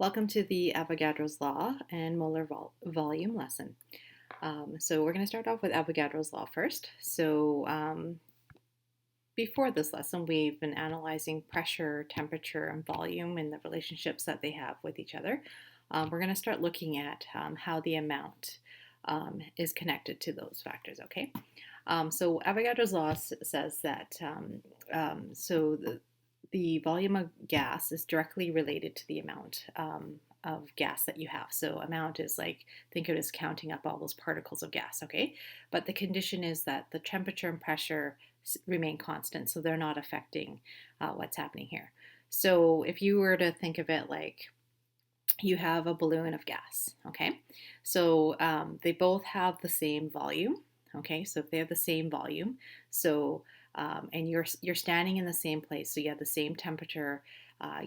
Welcome to the Avogadro's Law and Molar Volume lesson. So we're going to start off with Avogadro's Law first. Before this lesson, we've been analyzing pressure, temperature, and volume and the relationships that they have with each other. We're going to start looking at how the amount is connected to those factors, okay? So Avogadro's Law says that the volume of gas is directly related to the amount of gas that you have. So amount is like, think of it as counting up all those particles of gas, okay? But the condition is that the temperature and pressure remain constant, so they're not affecting what's happening here. So if you were to think of it like you have a balloon of gas, okay? So they both have the same volume, okay? So if they have the same volume, and you're standing in the same place, so you have the same temperature.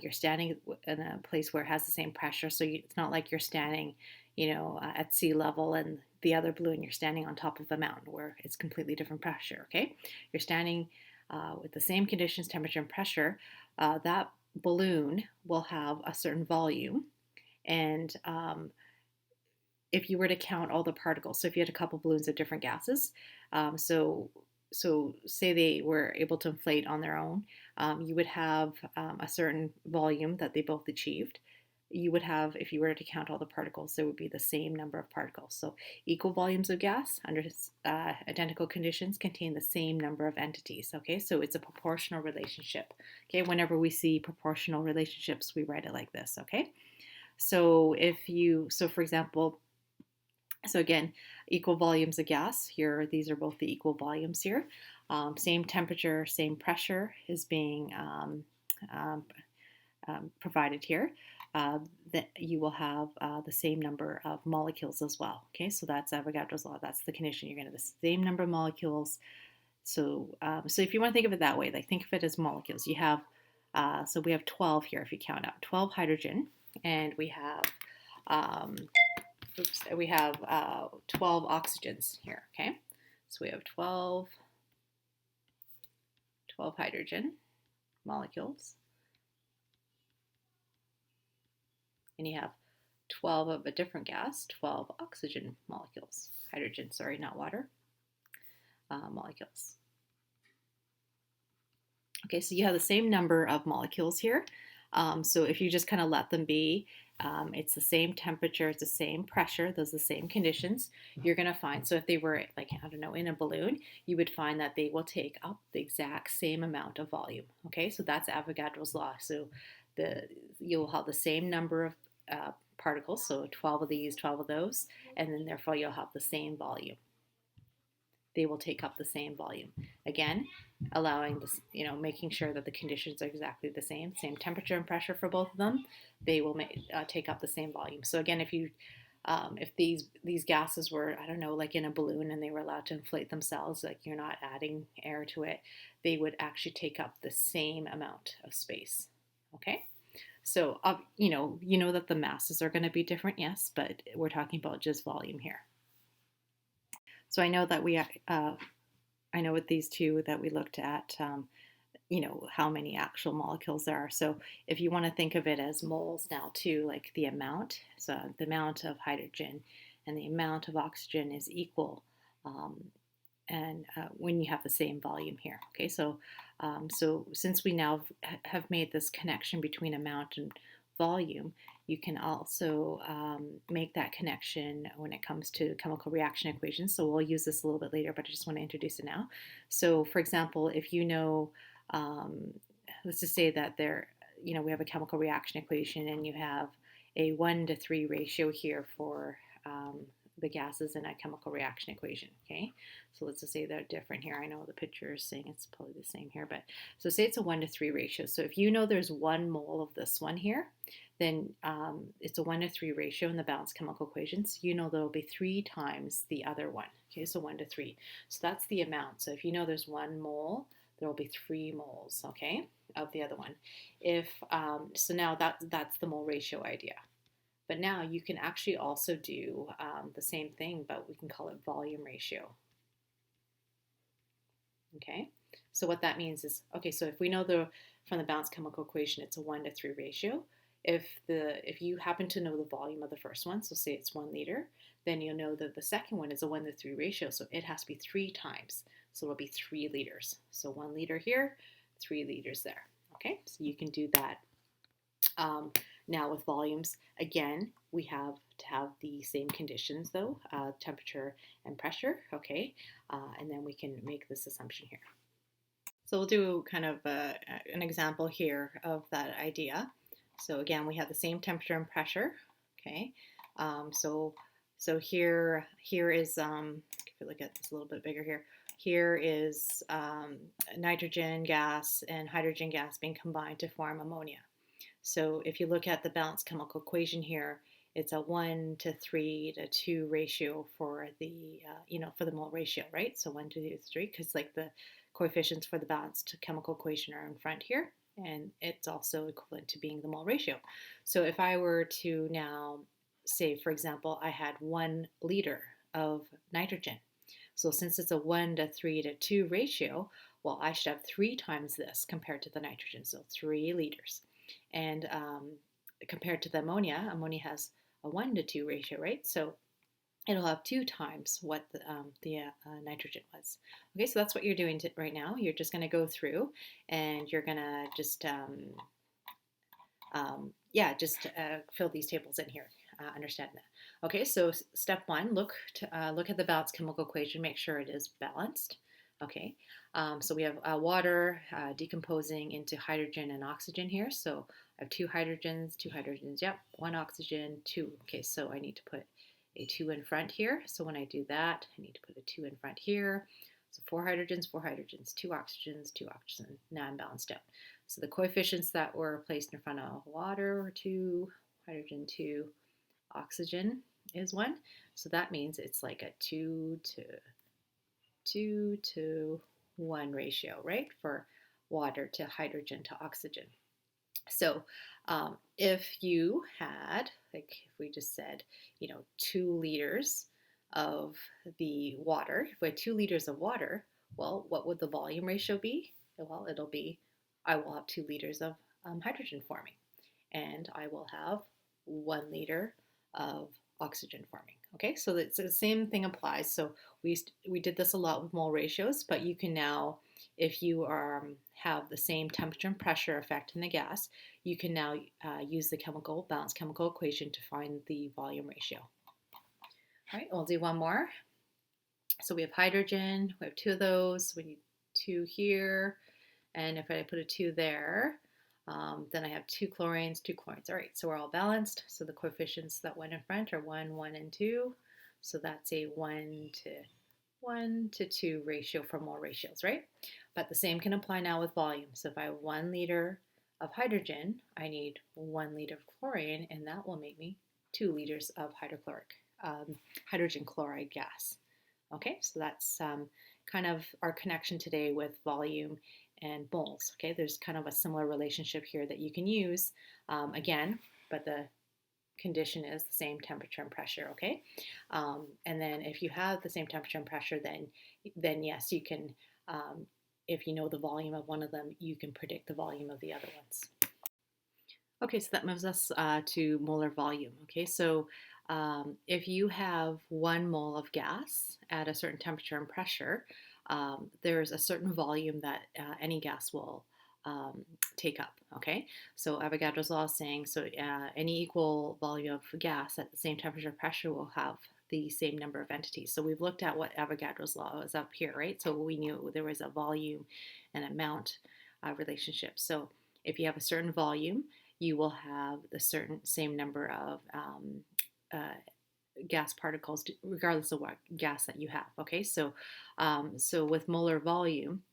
You're standing in a place where it has the same pressure, so it's not like you're standing, at sea level, and the other balloon you're standing on top of a mountain where it's completely different pressure. Okay, you're standing with the same conditions, temperature and pressure. That balloon will have a certain volume, and if you were to count all the particles, so if you had a couple balloons of different gases, so say they were able to inflate on their own, you would have a certain volume that they both achieved. You would have, if you were to count all the particles, there would be the same number of particles. So equal volumes of gas under identical conditions contain the same number of entities. Okay, so it's a proportional relationship. Okay, whenever we see proportional relationships, we write it like this. Okay, so for example, so again, equal volumes of gas here. These are both the equal volumes here. Same temperature, same pressure is being provided here. That you will have the same number of molecules as well. Okay, so that's Avogadro's law. That's the condition. You're going to have the same number of molecules. So if you want to think of it that way, like think of it as molecules. You have so we have 12 here if you count out 12 hydrogen, and we have 12 oxygens here, okay? So we have 12 hydrogen molecules, and you have 12 of a different gas, 12 oxygen molecules. Hydrogen, sorry, not water, molecules. Okay, so you have the same number of molecules here. So if you just kind of let them be, it's the same temperature, it's the same pressure, those are the same conditions, you're going to find, so if they were like, I don't know, in a balloon, you would find that they will take up the exact same amount of volume. Okay, so that's Avogadro's law. So you'll have the same number of particles, so 12 of these, 12 of those, and then therefore you'll have the same volume. They will take up the same volume. Again, allowing this, making sure that the conditions are exactly the same temperature and pressure for both of them. They will take up the same volume. So again, if these gases were, I don't know, like in a balloon, and they were allowed to inflate themselves, like you're not adding air to it, they would actually take up the same amount of space. Okay. So, you know that the masses are going to be different, yes, but we're talking about just volume here. So I know that I know with these two that we looked at, how many actual molecules there are. So if you want to think of it as moles now too, like the amount, so the amount of hydrogen and the amount of oxygen is equal, and when you have the same volume here. Okay, so since we now have made this connection between amount and volume, you can also make that connection when it comes to chemical reaction equations. So we'll use this a little bit later, but I just want to introduce it now. So for example, if let's just say that we have a chemical reaction equation, and you have a 1-to-3 ratio here for the gases in a chemical reaction equation, okay? So let's just say they're different here. I know the picture is saying it's probably the same here, but so say it's a 1-to-3 ratio. So if there's 1 mole of this one here, then it's a 1-to-3 ratio in the balanced chemical equation. So there'll be 3 times the other one, okay? So 1-to-3. So that's the amount. So if there's 1 mole, there will be 3 moles, okay, of the other one. So now that's the mole ratio idea. But now you can actually also do the same thing, but we can call it volume ratio. Okay, so what that means is, okay, so if we know from the balanced chemical equation it's a 1-to-3 ratio, if you happen to know the volume of the first one, so say it's 1 liter, then you'll know that the second one is a 1 to 3 ratio, so it has to be 3 times. So it'll be 3 liters. So 1 liter here, 3 liters there. Okay, so you can do that. Now with volumes, again, we have to have the same conditions though, temperature and pressure, okay? And then we can make this assumption here. So we'll do kind of an example here of that idea. So again, we have the same temperature and pressure, okay? So here is, if you look at this a little bit bigger here, here is nitrogen gas and hydrogen gas being combined to form ammonia. So if you look at the balanced chemical equation here, it's a 1 to 3 to 2 ratio for the, for the mole ratio, right? So 1, 2, 3, because like the coefficients for the balanced chemical equation are in front here, and it's also equivalent to being the mole ratio. So if I were to now say, for example, I had 1 liter of nitrogen. So since it's a 1 to 3 to 2 ratio, well, I should have 3 times this compared to the nitrogen, so 3 liters. And compared to the ammonia, ammonia has a 1 to 2 ratio, right? So it'll have 2 times what the nitrogen was. Okay, so that's what you're doing right now. You're just going to go through and you're going to just, fill these tables in here, understand that. Okay, so step 1, look at the balanced chemical equation, make sure it is balanced. Okay, so we have water decomposing into hydrogen and oxygen here. So I have 2 hydrogens, yep, 1 oxygen, 2. Okay, so I need to put a 2 in front here. So when I do that, I need to put a 2 in front here. So 4 hydrogens, 2 oxygens, 2 oxygen. Now I'm balanced out. So the coefficients that were placed in front of water were 2, hydrogen 2, oxygen is 1. So that means it's like a 2 to 1 ratio, right? For water to hydrogen to oxygen. So if you had, like if we just said, 2 liters of the water, if we had 2 liters of water, well, what would the volume ratio be? Well, it'll be, I will have 2 liters of hydrogen forming, and I will have 1 liter of oxygen forming. Okay, so it's the same thing applies. So we did this a lot with mole ratios, but you can now, if you have the same temperature and pressure effect in the gas, you can now use the balanced chemical equation to find the volume ratio. All right, we'll do one more. So we have hydrogen, we have 2 of those, we need 2 here, and if I put a 2 there, then I have 2 chlorines, 2 chlorines. All right, so we're all balanced. So the coefficients that went in front are 1, 1, and 2. So that's a 1 to 2 ratio for mole ratios, right? But the same can apply now with volume. So if I have 1 liter of hydrogen, I need 1 liter of chlorine, and that will make me 2 liters of hydrogen chloride gas. Okay, so that's kind of our connection today with volume and moles. Okay, there's kind of a similar relationship here that you can use again, but the condition is the same temperature and pressure. Okay, and then if you have the same temperature and pressure, then yes, you can. If you know the volume of one of them, you can predict the volume of the other ones. Okay, so that moves us to molar volume. Okay, so if you have 1 mole of gas at a certain temperature and pressure, there's a certain volume that any gas will take up. Okay, so Avogadro's law is saying so any equal volume of gas at the same temperature and pressure will have the same number of entities. So we've looked at what Avogadro's law is up here, right? So we knew there was a volume and amount relationship. So if you have a certain volume, you will have the same number of gas particles, regardless of what gas that you have. Okay, so with molar volume,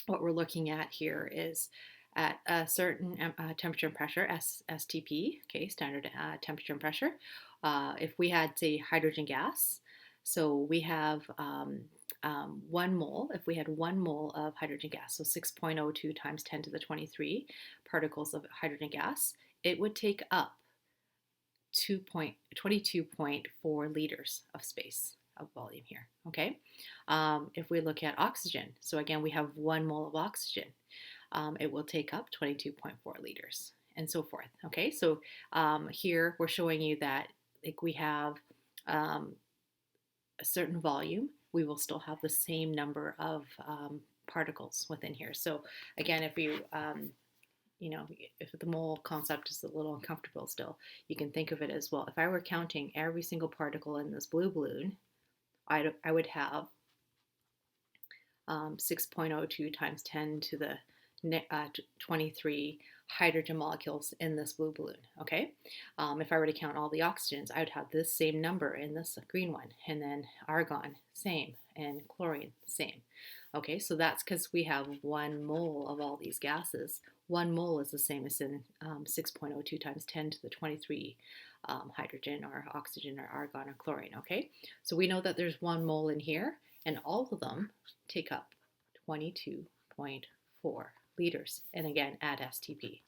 what we're looking at here is at a certain temperature and pressure, STP, okay, standard temperature and pressure. If we had, say, hydrogen gas, so we have 1 mole. If we had 1 mole of hydrogen gas, so 6.02 times 10 to the 23 particles of hydrogen gas, it would take up 22.4 liters of space of volume here, okay? If we look at oxygen, so again, we have 1 mole of oxygen. It will take up 22.4 liters. and so forth. Okay, so here we're showing you that like we have a certain volume, we will still have the same number of particles within here. So again, if you you know, if the mole concept is a little uncomfortable still, you can think of it as, well, if I were counting every single particle in this blue balloon, I would have 6.02 times 10 to the 23 hydrogen molecules in this blue balloon, okay? If I were to count all the oxygens, I would have this same number in this green one, and then argon, same, and chlorine, same. Okay, so that's because we have 1 mole of all these gases. 1 mole is the same as in 6.02 times 10 to the 23 hydrogen or oxygen or argon or chlorine, okay? So we know that there's 1 mole in here, and all of them take up 22.4 liters, and again add STP.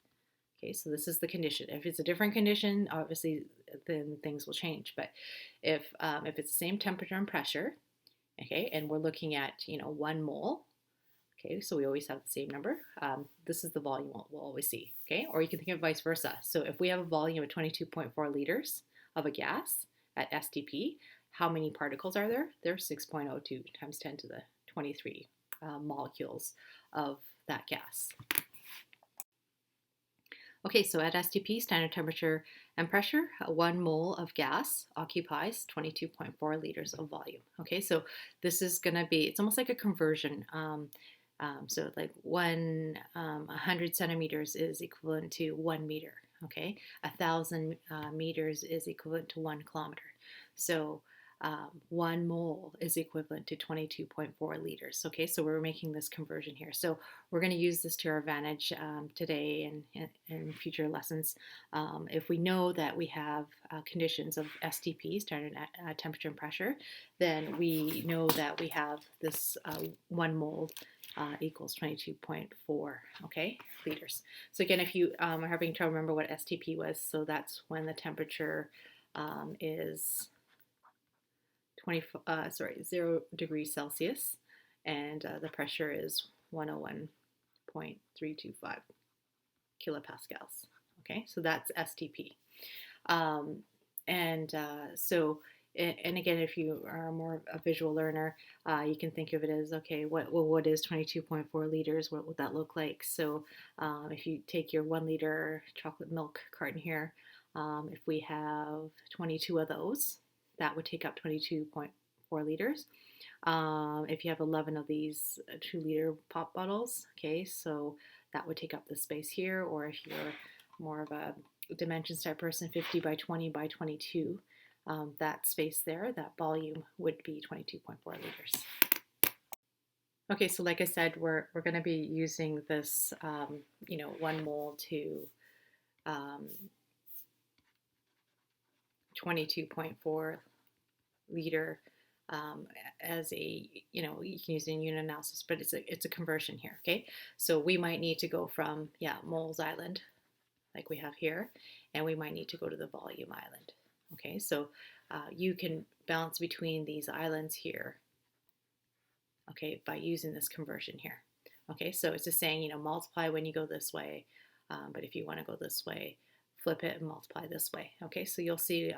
Okay, so this is the condition. If it's a different condition, obviously then things will change. But if it's the same temperature and pressure, okay, and we're looking at 1 mole, okay, so we always have the same number. This is the volume we'll always see. Okay, or you can think of vice versa. So if we have a volume of 22.4 liters of a gas at STP, how many particles are there? There's 6.02 times 10 to the 23 molecules of that gas. Okay, so at STP, standard temperature and pressure, 1 mole of gas occupies 22.4 liters of volume. Okay, so this is going to be, it's almost like a conversion. So like 100 centimeters is equivalent to 1 meter. Okay, 1,000 meters is equivalent to 1 kilometer. So 1 mole is equivalent to 22.4 liters. Okay, so we're making this conversion here. So we're going to use this to our advantage today and in future lessons. If we know that we have conditions of STP, standard temperature and pressure, then we know that we have this 1 mole equals 22.4, okay, liters. So again, if you are having trouble remember what STP was, so that's when the temperature is 0 degrees Celsius, and the pressure is 101.325 kilopascals. Okay, so that's STP. And again, if you are more a visual learner, you can think of it as, okay, what is 22.4 liters? What would that look like? So if you take your 1 liter chocolate milk carton here, if we have 22 of those, that would take up 22.4 liters. If you have 11 of these 2-liter pop bottles, okay, so that would take up the space here. Or if you're more of a dimensions type person, 50 by 20 by 22, that space there, that volume would be 22.4 liters. Okay, so like I said, we're going to be using this, 1 mole to 22.4 liter as a, you can use it in unit analysis, but it's a conversion here, okay? So we might need to go from, moles island, like we have here, and we might need to go to the volume island, okay? So you can balance between these islands here, okay, by using this conversion here, okay? So it's just saying, multiply when you go this way, but if you want to go this way, flip it and multiply this way, okay? So you'll see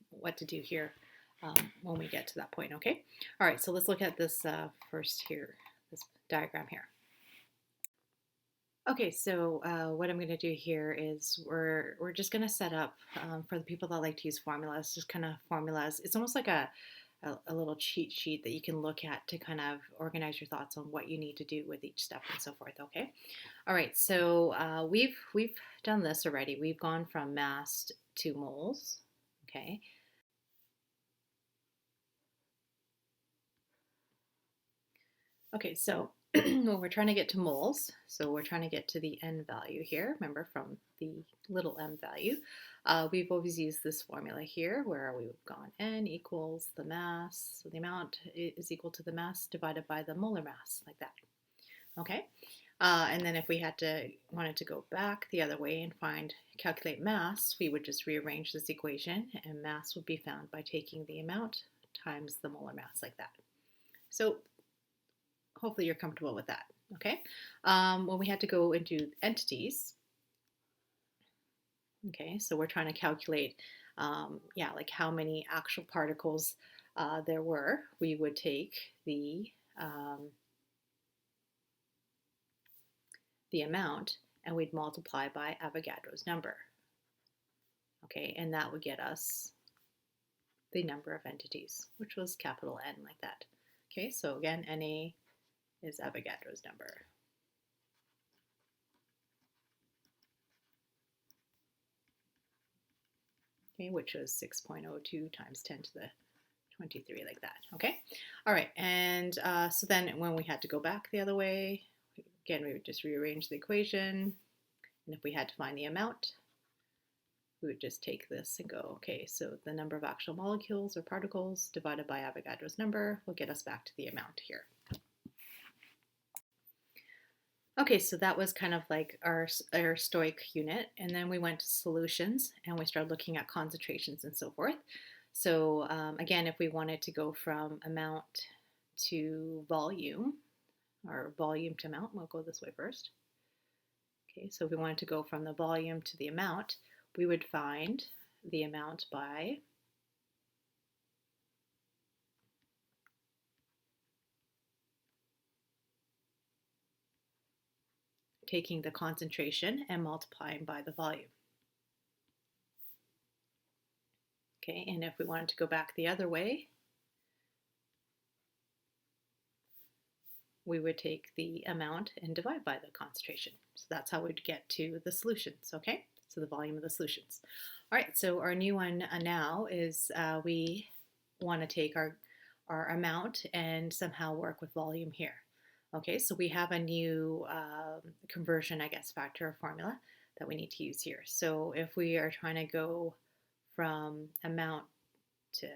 what to do here when we get to that point, okay? All right, so let's look at this first here, this diagram here. Okay, so what I'm going to do here is we're just going to set up, for the people that like to use formulas, just kind of formulas. It's almost like a little cheat sheet that you can look at to kind of organize your thoughts on what you need to do with each step and so forth, okay? All right, so we've done this already. We've gone from mass to moles, okay? Okay, so when we're trying to get to moles, so we're trying to get to the n value here, remember from the little m value, we've always used this formula here where we've gone n equals the mass, so the amount is equal to the mass divided by the molar mass, like that, okay? And then if we wanted to go back the other way and calculate mass, we would just rearrange this equation, and mass would be found by taking the amount times the molar mass, like that. So hopefully you're comfortable with that, okay? When we had to go into entities, Okay, so we're trying to calculate, yeah, like how many actual particles there were. We would take the amount and we'd multiply by Avogadro's number. Okay, and that would get us the number of entities, which was capital N like that. Okay, so again, Na is Avogadro's number. Okay, which was 6.02 times 10 to the 23, like that. Okay, all right, and so then when we had to go back the other way, again, we would just rearrange the equation, and if we had to find the amount, we would just take this and go, okay, so the number of actual molecules or particles divided by Avogadro's number will get us back to the amount here. Okay, so that was kind of like our stoic unit, and then we went to solutions and we started looking at concentrations and so forth. So again, if we wanted to go from amount to volume, or volume to amount, we'll go this way first. Okay, so if we wanted to go from the volume to the amount, we would find the amount by taking the concentration and multiplying by the volume. Okay, and if we wanted to go back the other way, we would take the amount and divide by the concentration. So that's how we'd get to the solutions, okay? So the volume of the solutions. All right, so our new one now is we want to take our amount and somehow work with volume here. Okay, so we have a new conversion, I guess, factor or formula that we need to use here. So if we are trying to go from amount to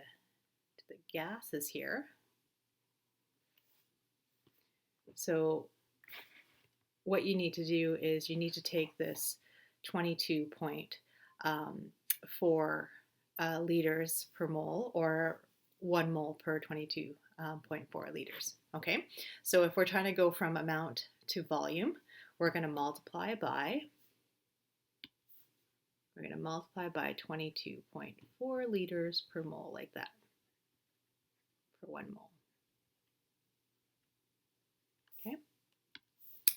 the gases here, so what you need to do is you need to take this 22.4 liters per mole, or 1 mole per 22.4 liters. Okay, so if we're trying to go from amount to volume, we're going to multiply by 22.4 liters per mole, like that, for 1 mole. Okay,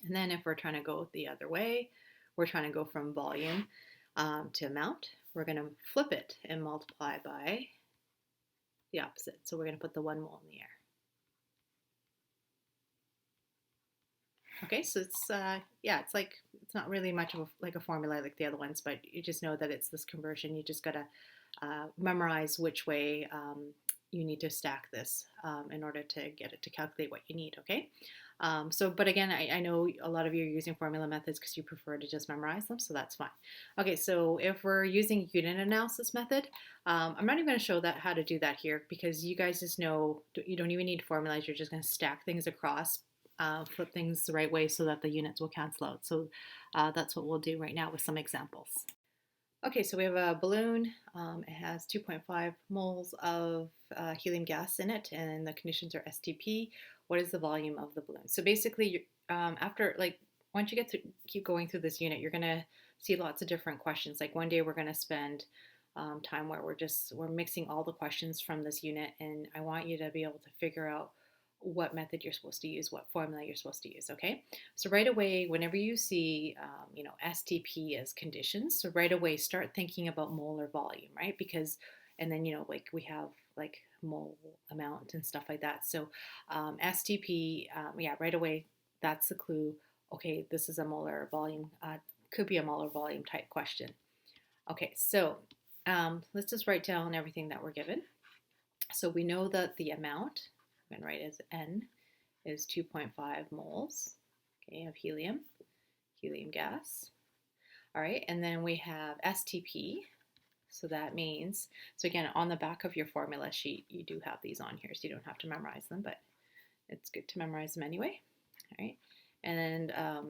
and then if we're trying to go the other way, we're trying to go from volume to amount, we're going to flip it and multiply by the opposite. So we're going to put the 1 mole in the air. Okay, so it's yeah, it's like, it's not really much of a formula like the other ones, but you just know that it's this conversion. You just gotta memorize which way you need to stack this in order to get it to calculate what you need. Okay, but again, I know a lot of you are using formula methods because you prefer to just memorize them, so that's fine. Okay, so if we're using unit analysis method, I'm not even going to show that how to do that here, because you guys just know you don't even need to formalize. You're just going to stack things across. Flip things the right way so that the units will cancel out. So that's what we'll do right now with some examples. Okay, so we have a balloon. It has 2.5 moles of helium gas in it, and the conditions are STP. What is the volume of the balloon? So basically, once you keep going through this unit, you're gonna see lots of different questions. Like one day we're gonna spend time where we're mixing all the questions from this unit, and I want you to be able to figure out what method you're supposed to use, what formula you're supposed to use, okay? So right away, whenever you see, STP as conditions, so right away start thinking about molar volume, right? Because, and then, like we have like mole amount and stuff like that. So STP, yeah, right away, that's the clue. Okay, this is a molar volume, could be a molar volume type question. Okay, so let's just write down everything that we're given. So we know that the amount, I'm going to write as N, is 2.5 moles, okay, of helium gas. All right, and then we have STP. So that means, so again, on the back of your formula sheet, you do have these on here, so you don't have to memorize them, but it's good to memorize them anyway. All right, and I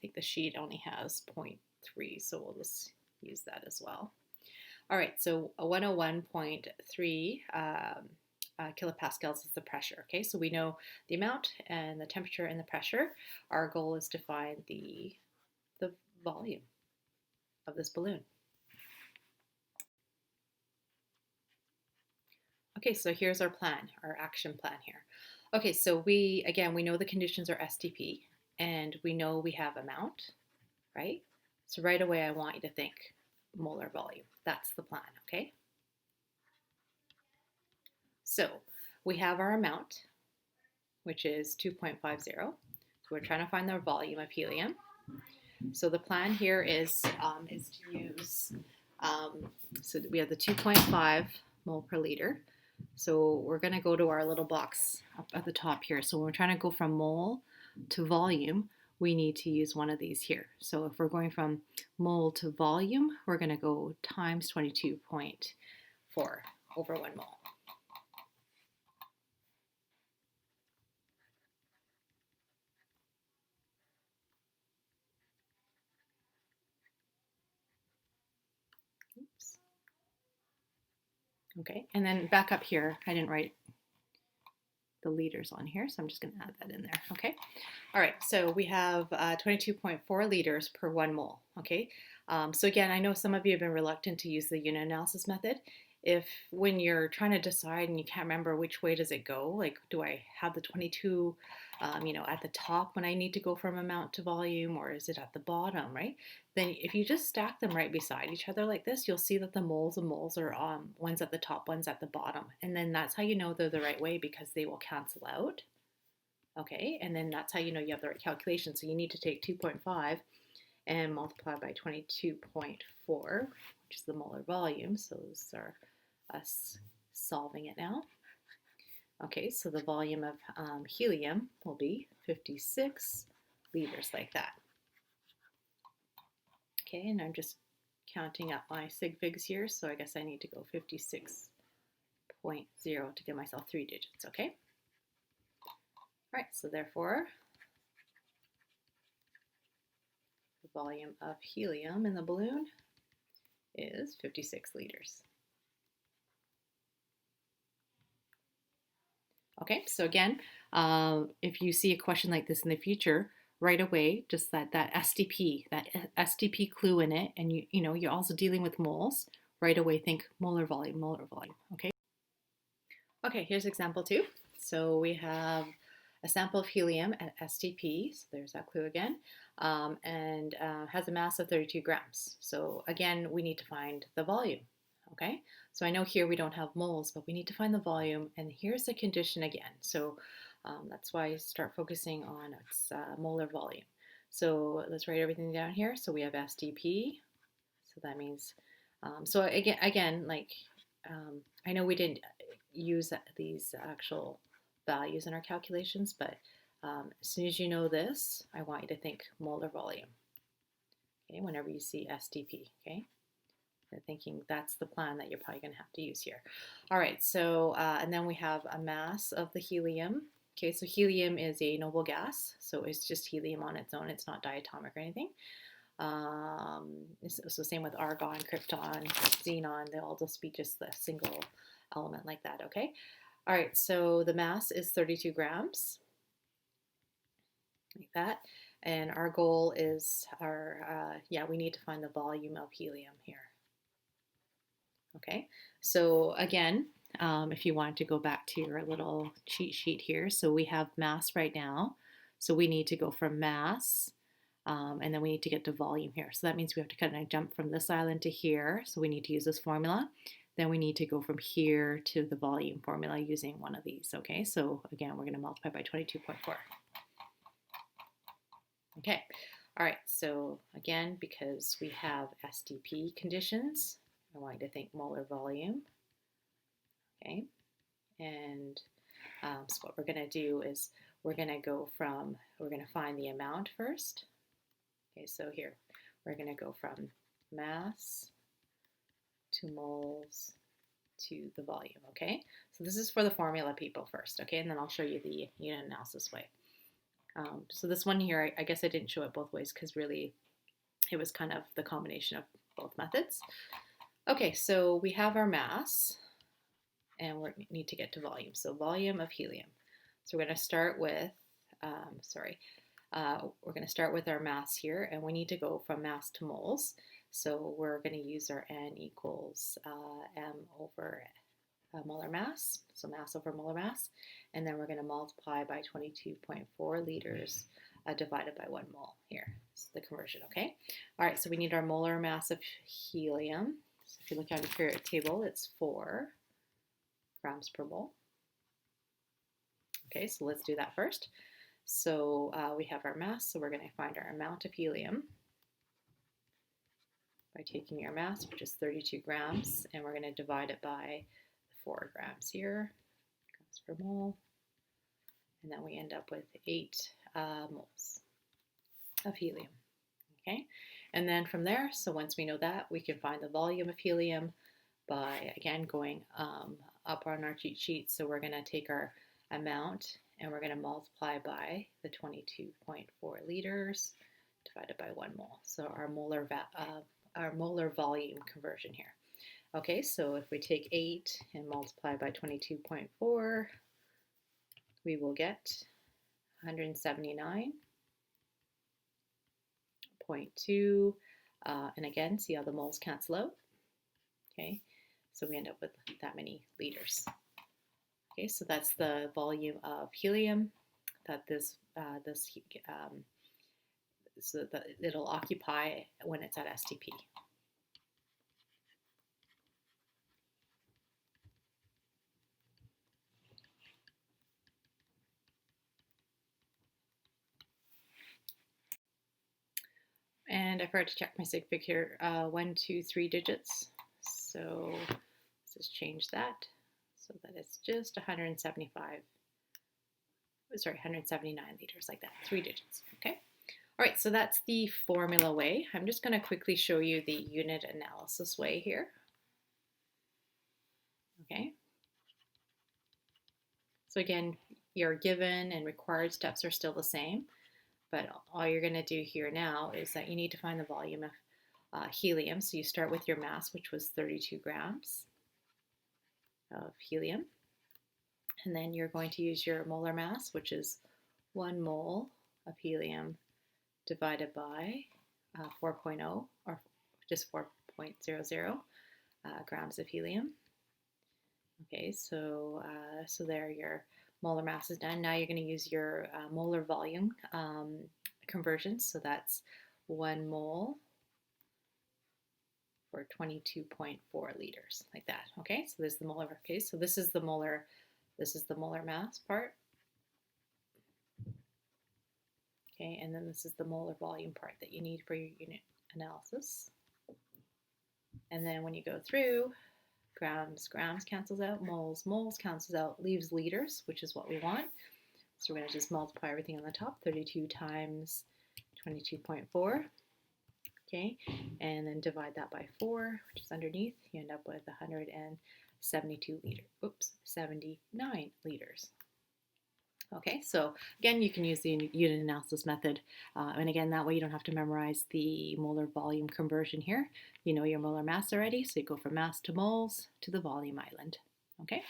think the sheet only has 0.3, so we'll just use that as well. All right, so a 101.3 kilopascals is the pressure. Okay, so we know the amount and the temperature and the pressure. Our goal is to find the volume. of this balloon. Okay, so here's our plan, our action plan here. Okay, so we know the conditions are STP, and we know we have amount, right? So right away, I want you to think molar volume. That's the plan, okay? So we have our amount, which is 2.50. So we're trying to find the volume of helium. So the plan here is to use, so we have the 2.5 mole per liter. So we're going to go to our little box up at the top here. So when we're trying to go from mole to volume, we need to use one of these here. So if we're going from mole to volume, we're going to go times 22.4 over 1 mole. Oops. Okay, and then back up here, I didn't write the liters on here, so I'm just going to add that in there. Okay. All right. So we have 22.4 liters per 1 mole. Okay. So again, I know some of you have been reluctant to use the unit analysis method. If when you're trying to decide and you can't remember which way does it go, like do I have the 22, at the top when I need to go from amount to volume, or is it at the bottom, right? Then if you just stack them right beside each other like this, you'll see that the moles and moles are one's at the top, one's at the bottom, and then that's how you know they're the right way, because they will cancel out. Okay, and then that's how you know you have the right calculation. So you need to take 2.5 and multiply by 22.4, which is the molar volume. So those are us solving it now. Okay, so the volume of helium will be 56 liters, like that. Okay, and I'm just counting up my sig figs here, so I guess I need to go 56.0 to give myself 3 digits, okay? All right, so therefore, the volume of helium in the balloon is 56 liters. Okay, so again, if you see a question like this in the future, right away, just that STP clue in it, and you're also dealing with moles, right away think molar volume, okay? Okay, here's example 2. So we have a sample of helium at STP, so there's that clue again, and has a mass of 32 grams. So again, we need to find the volume, okay? So I know here we don't have moles, but we need to find the volume, and here's the condition again. So that's why I start focusing on its molar volume. So let's write everything down here. So we have STP, so that means, so again, like, I know we didn't use these actual values in our calculations, but as soon as you know this, I want you to think molar volume, okay, whenever you see STP, okay? You're thinking that's the plan that you're probably going to have to use here. All right, so, and then we have a mass of the helium. Okay, so helium is a noble gas, so it's just helium on its own. It's not diatomic or anything. So same with argon, krypton, xenon, they'll all just be just the single element like that, okay? All right, so the mass is 32 grams, like that. And our goal is we need to find the volume of helium here. Okay, so again, if you want to go back to your little cheat sheet here, so we have mass right now. So we need to go from mass, and then we need to get to volume here. So that means we have to kind of jump from this island to here. So we need to use this formula. Then we need to go from here to the volume formula using one of these. Okay, so again, we're going to multiply by 22.4. Okay, all right, so again, because we have STP conditions, I want you to think molar volume. Okay, and so what we're going to do is we're going to find the amount first. Okay, so here we're going to go from mass to moles to the volume, okay? So this is for the formula people first, okay? And then I'll show you the unit analysis way. So this one here, I guess I didn't show it both ways because really it was kind of the combination of both methods. Okay, so we have our mass and we need to get to volume. So volume of helium. So we're going to start with, we're going to start with our mass here, and we need to go from mass to moles. So we're going to use our N equals M over molar mass, so mass over molar mass, and then we're going to multiply by 22.4 liters divided by 1 mole here. It's the conversion, okay? All right, so we need our molar mass of helium. So if you look at the periodic table, it's 4 grams per mole. Okay, so let's do that first. So we have our mass, so we're going to find our amount of helium by taking our mass, which is 32 grams, and we're going to divide it by 4 grams here, grams per mole, and then we end up with 8 moles of helium. Okay, and then from there, so once we know that, we can find the volume of helium by, again, going up on our cheat sheet. So we're going to take our amount and we're going to multiply by the 22.4 liters divided by 1 mole. So our molar volume conversion here. Okay, so if we take 8 and multiply by 22.4, we will get 179.2. And again, see how the moles cancel out? Okay, so we end up with that many liters. Okay, so that's the volume of helium that so that it'll occupy when it's at STP. And I forgot to check my sig fig here. 1, 2, 3 digits. So let's just change that so that it's just 179 liters, like that, 3 digits. Okay. All right, so that's the formula way. I'm just going to quickly show you the unit analysis way here. Okay. So again, your given and required steps are still the same, but all you're going to do here now is that you need to find the volume of helium. So you start with your mass, which was 32 grams of helium. And then you're going to use your molar mass, which is 1 mole of helium divided by 4.0, or just 4.00 grams of helium. Okay, so there your molar mass is done. Now you're going to use your molar volume conversion. So that's 1 mole for 22.4 liters, like that. Okay, so this is the molar. Okay, so this is the molar mass part. Okay, and then this is the molar volume part that you need for your unit analysis. And then when you go through, grams cancels out, moles cancels out, leaves liters, which is what we want. So we're going to just multiply everything on the top, 32 times 22.4. Okay, and then divide that by 4, which is underneath. You end up with 79 liters. Okay, so again, you can use the unit analysis method. And again, that way you don't have to memorize the molar volume conversion here. You know your molar mass already, so you go from mass to moles to the volume island. Okay.